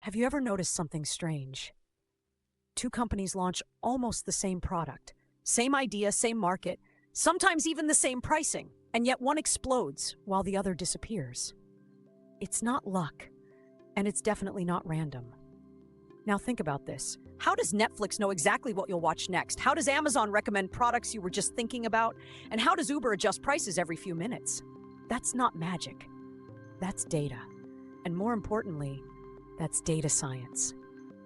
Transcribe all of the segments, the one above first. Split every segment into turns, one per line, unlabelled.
Have you ever noticed something strange? Two companies launch almost the same product, same idea, same market, sometimes even the same pricing, and yet one explodes while the other disappears. It's not luck, and it's definitely not random. Now think about this. How does Netflix know exactly what you'll watch next? How does Amazon recommend products you were just thinking about? And how does Uber adjust prices every few minutes? That's not magic. That's data. And more importantly, that's data science,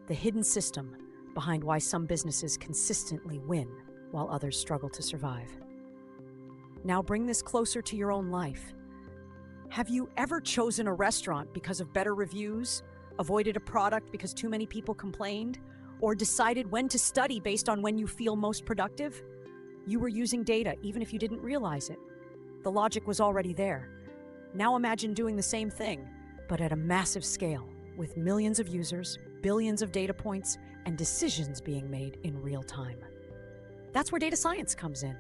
the hidden system behind why some businesses consistently win while others struggle to survive. Now bring this closer to your own life. Have you ever chosen a restaurant because of better reviews, avoided a product because too many people complained, or decided when to study based on when you feel most productive? You were using data even if you didn't realize it. The logic was already there. Now imagine doing the same thing, but at a massive scale, with millions of users, billions of data points, and decisions being made in real time. That's where data science comes in.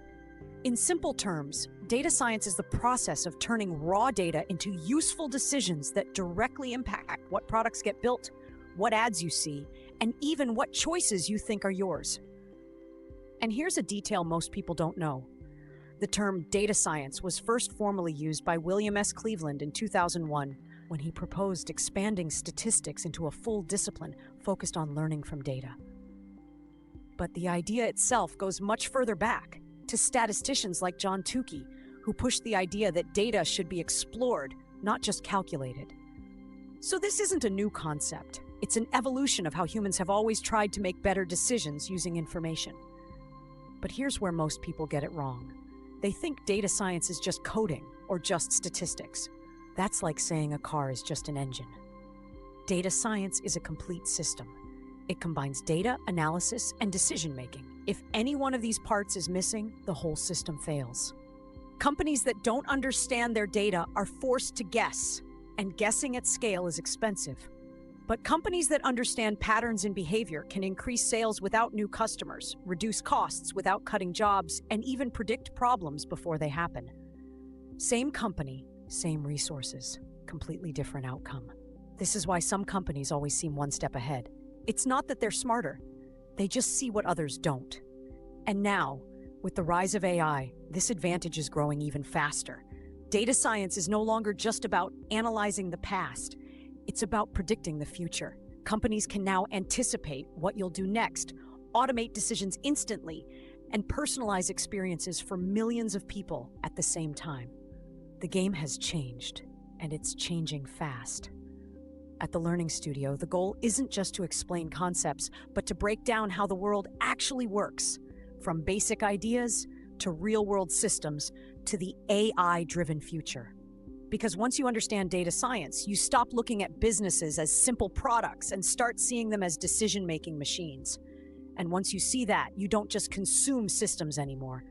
In simple terms, data science is the process of turning raw data into useful decisions that directly impact what products get built, what ads you see, and even what choices you think are yours. And here's a detail most people don't know. The term data science was first formally used by William S. Cleveland in 2001 when he proposed expanding statistics into a full discipline focused on learning from data. But the idea itself goes much further back, to statisticians like John Tukey, who pushed the idea that data should be explored, not just calculated. So this isn't a new concept. It's an evolution of how humans have always tried to make better decisions using information. But here's where most people get it wrong. They think data science is just coding or just statistics. That's like saying a car is just an engine. Data science is a complete system. It combines data, analysis, and decision-making. If any one of these parts is missing, the whole system fails. Companies that don't understand their data are forced to guess, and guessing at scale is expensive. But companies that understand patterns in behavior can increase sales without new customers, reduce costs without cutting jobs, and even predict problems before they happen. Same company, same resources, completely different outcome. This is why some companies always seem one step ahead. It's not that they're smarter, they just see what others don't. And now, with the rise of AI, this advantage is growing even faster. Data science is no longer just about analyzing the past, it's about predicting the future. Companies can now anticipate what you'll do next, automate decisions instantly, and personalize experiences for millions of people at the same time. The game has changed, and it's changing fast. At the Learning Studio, the goal isn't just to explain concepts, but to break down how the world actually works, from basic ideas to real-world systems to the AI-driven future. Because once you understand data science, you stop looking at businesses as simple products and start seeing them as decision-making machines. And once you see that, you don't just consume systems anymore.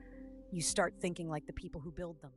You start thinking like the people who build them.